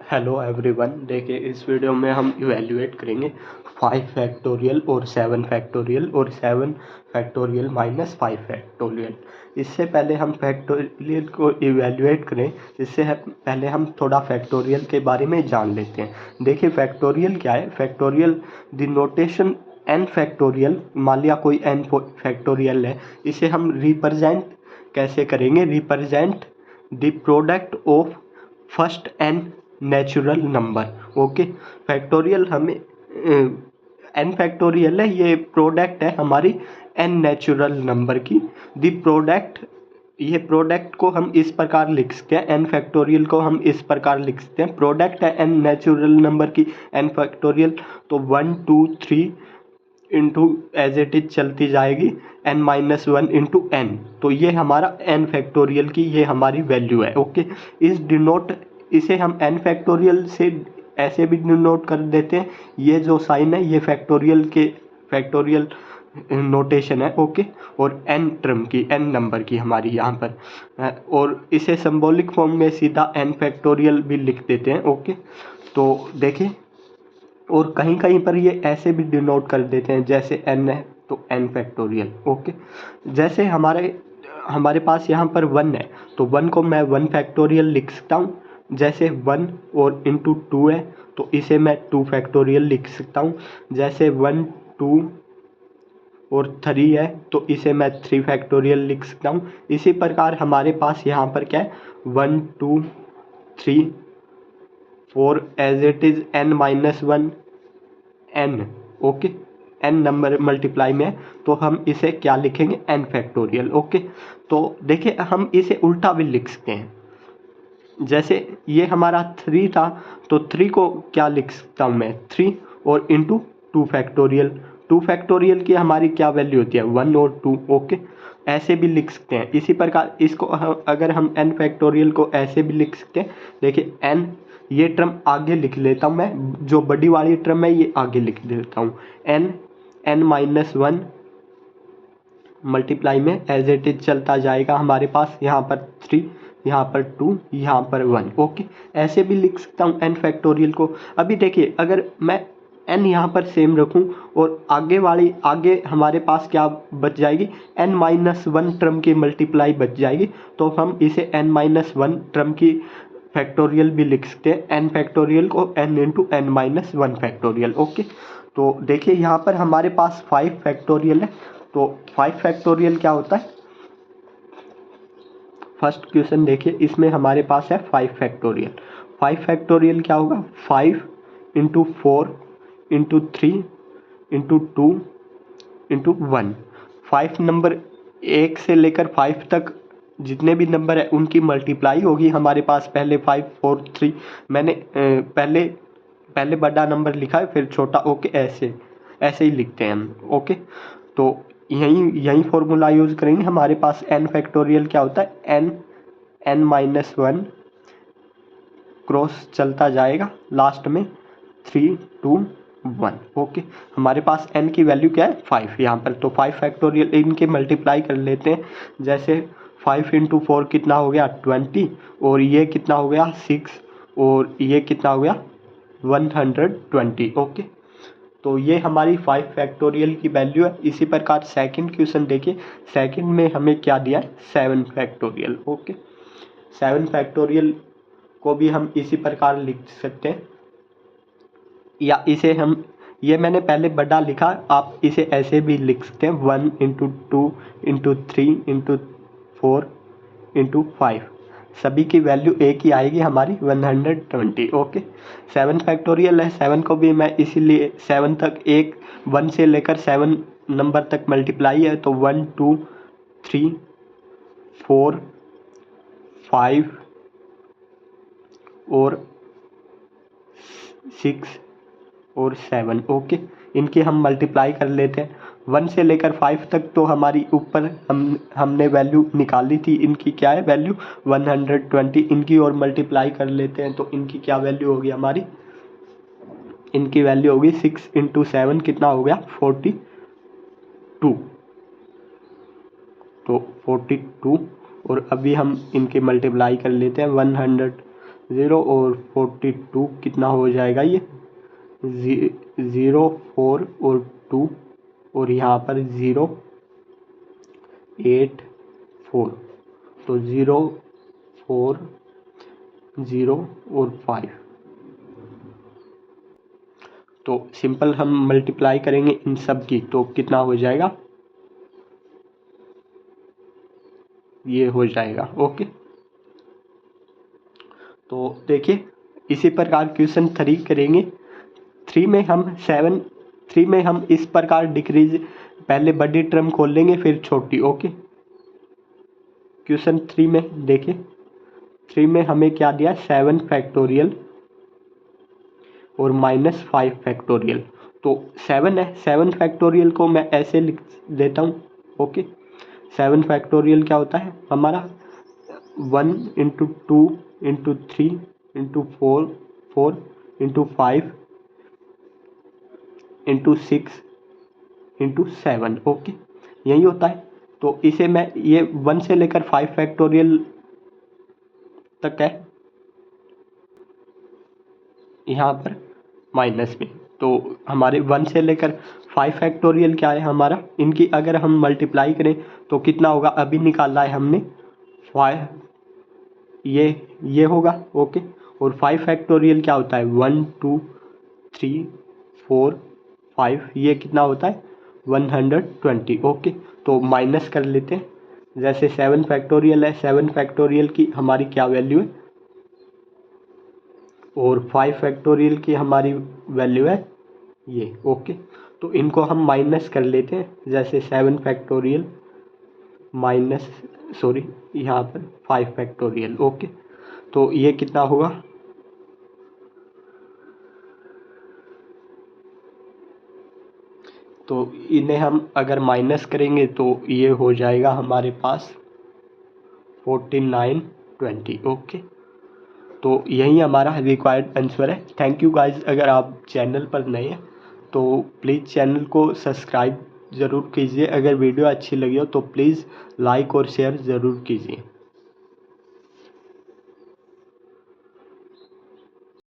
Hello everyone, देखिए इस video में हम इवैल्यूएट करेंगे 5 फैक्टोरियल और 7 फैक्टोरियल और 7 फैक्टोरियल माइनस 5 फैक्टोरियल। इससे पहले हम फैक्टोरियल को इवैल्यूएट करें, इससे पहले हम थोड़ा फैक्टोरियल के बारे में जान लेते हैं। देखिए फैक्टोरियल क्या है। Factorial the notation n factorial, मान लिया कोई n फैक्टोरियल है, इसे हम रिप्रेजेंट कैसे करेंगे। Represent the product of first n natural number. Okay, factorial हमें n फैक्टोरियल है, ये प्रोडक्ट है हमारी n नेचुरल नंबर की। दी प्रोडक्ट, ये प्रोडक्ट को हम इस प्रकार लिख सकते हैं, n फैक्टोरियल को हम इस प्रकार लिख सकते हैं। प्रोडक्ट है n नेचुरल नंबर की n फैक्टोरियल, तो 1 2 3 इंटू एज इट इज चलती जाएगी n माइनस 1 इंटू n। तो ये हमारा n फैक्टोरियल की ये हमारी वैल्यू है। ओके, इसे हम n फैक्टोरियल से ऐसे भी डिनोट कर देते हैं, ये जो साइन है ये फैक्टोरियल नोटेशन है। ओके, और n टर्म की n नंबर की हमारी यहाँ पर और इसे सिंबॉलिक फॉर्म में सीधा n फैक्टोरियल भी लिख देते हैं। ओके, तो देखिए, और कहीं कहीं पर ये ऐसे भी डिनोट कर देते हैं, जैसे n है तो n फैक्टोरियल। ओके, जैसे हमारे पास यहाँ पर 1 है, तो 1 को मैं 1 फैक्टोरियल लिख सकता हूँ। जैसे 1 और इंटू 2 है, तो इसे मैं 2 फैक्टोरियल लिख सकता हूँ। जैसे 1 2 और 3 है, तो इसे मैं 3 फैक्टोरियल लिख सकता हूँ। इसी प्रकार हमारे पास यहाँ पर क्या है, 1 2 3 4 as it is n minus 1 n। Okay, n number multiply में है, तो हम इसे क्या लिखेंगे, n फैक्टोरियल। ओके, तो देखिए हम इसे उल्टा भी लिख सकते हैं। जैसे ये हमारा 3 था, तो 3 को क्या लिख सकता हूँ मैं, 3 और इंटू 2 फैक्टोरियल। 2 फैक्टोरियल की हमारी क्या वैल्यू होती है, 1 और 2। ओके, ऐसे भी लिख सकते हैं। इसी प्रकार इसको अगर हम n फैक्टोरियल को ऐसे भी लिख सकते हैं। देखिए n, ये टर्म आगे लिख लेता हूँ मैं, जो बड़ी वाली टर्म है ये आगे लिख देता हूँ। n माइनस 1 मल्टीप्लाई में एज इट इज चलता जाएगा हमारे पास, यहाँ पर 3, यहाँ पर 2, यहाँ पर 1। ओके, ऐसे भी लिख सकता हूँ n फैक्टोरियल को। अभी देखिए, अगर मैं n यहाँ पर सेम रखूँ और आगे हमारे पास क्या बच जाएगी, n माइनस 1 टर्म की मल्टीप्लाई बच जाएगी, तो हम इसे n माइनस 1 टर्म की फैक्टोरियल भी लिख सकते हैं। n फैक्टोरियल को n into n minus 1 factorial. Okay, तो देखिए यहाँ पर हमारे पास 5 फैक्टोरियल है, तो 5 फैक्टोरियल क्या होता है। फर्स्ट क्वेश्चन देखिए, इसमें हमारे पास है 5 फैक्टोरियल। 5 फैक्टोरियल क्या होगा, 5 into 4 into 3 into 2 into 1। 5 number 1 से लेकर 5 तक जितने भी नंबर है उनकी मल्टीप्लाई होगी हमारे पास। पहले 5 4 3 मैंने पहले बड़ा नंबर लिखा है, फिर छोटा। ओके, ऐसे ही लिखते हैं हम। ओके, तो यही फॉर्मूला यूज़ करेंगे। हमारे पास n फैक्टोरियल क्या होता है, n माइनस 1 क्रॉस चलता जाएगा, लास्ट में 3 2 1। ओके, हमारे पास n की वैल्यू क्या है, 5 यहाँ पर। तो 5 फैक्टोरियल इनके मल्टीप्लाई कर लेते हैं। जैसे 5 इंटू 4 कितना हो गया, 20, और ये कितना हो गया, 6, और ये कितना हो गया, 120। ओके, तो ये हमारी 5 फैक्टोरियल की वैल्यू है। इसी प्रकार सेकंड क्वेश्चन देखिए, सेकंड में हमें क्या दिया है, 7 फैक्टोरियल। ओके, 7 फैक्टोरियल को भी हम इसी प्रकार लिख सकते हैं, या इसे हम, ये मैंने पहले बड़ा लिखा, आप इसे ऐसे भी लिख सकते हैं, 1 इंटू 2 इंटू 3 इंटू 4 इंटू 5। सभी की वैल्यू एक ही आएगी हमारी, 120। ओके, 7 फैक्टोरियल है, 7 को भी मैं इसीलिए 7 तक 1 से लेकर 7 नंबर तक मल्टीप्लाई है, तो 1 2 3 4 5 और 6 और 7। ओके, इनकी हम मल्टीप्लाई कर लेते हैं। 1 से लेकर 5 तक तो हमारी ऊपर हमने वैल्यू निकाली थी, इनकी क्या है वैल्यू, 120। इनकी और मल्टीप्लाई कर लेते हैं, तो इनकी क्या वैल्यू होगी हमारी, इनकी वैल्यू होगी 6 इंटू 7 कितना हो गया, 42। तो 42, और अभी हम इनकी मल्टीप्लाई कर लेते हैं, 0 और 42 कितना हो जाएगा ये 0 4 और 2 और यहाँ पर 0 8 4 तो 0 4 0 और 5 तो सिंपल हम मल्टीप्लाई करेंगे इन सब की तो कितना हो जाएगा ये हो जाएगा। ओके तो देखिए इसी प्रकार क्वेश्चन 3 करेंगे। 3 में हम इस प्रकार डिक्रीज पहले बड़ी टर्म खोल लेंगे फिर छोटी। ओके क्वेश्चन 3 में देखिए 3 में हमें क्या दिया 7 फैक्टोरियल और -5 फैक्टोरियल तो 7 है 7 फैक्टोरियल को मैं ऐसे लिख देता हूँ। ओके 7 फैक्टोरियल क्या होता है हमारा 1 into 2 into 3 into 4 into 5 into 6 into 7। Okay यही होता है। तो इसे मैं ये 1 से लेकर 5 फैक्टोरियल तक है यहाँ पर माइनस में तो हमारे 1 से लेकर 5 फैक्टोरियल क्या है हमारा इनकी अगर हम मल्टीप्लाई करें तो कितना होगा अभी निकाला है हमने 5 ये होगा। ओके और 5 फैक्टोरियल क्या होता है 1 2 3 4 5 ये कितना होता है 120। ओके तो माइनस कर लेते हैं जैसे 7 फैक्टोरियल है 7 फैक्टोरियल की हमारी क्या वैल्यू है और 5 फैक्टोरियल की हमारी वैल्यू है ये। ओके तो इनको हम माइनस कर लेते हैं जैसे 7 फैक्टोरियल माइनस यहाँ पर 5 फैक्टोरियल। ओके तो ये कितना होगा तो इन्हें हम अगर माइनस करेंगे तो ये हो जाएगा हमारे पास 4920। ओके तो यही हमारा रिक्वायर्ड आंसर है। थैंक यू गाइस अगर आप चैनल पर नए हैं तो प्लीज़ चैनल को सब्सक्राइब ज़रूर कीजिए। अगर वीडियो अच्छी लगी हो तो प्लीज़ लाइक और शेयर ज़रूर कीजिए।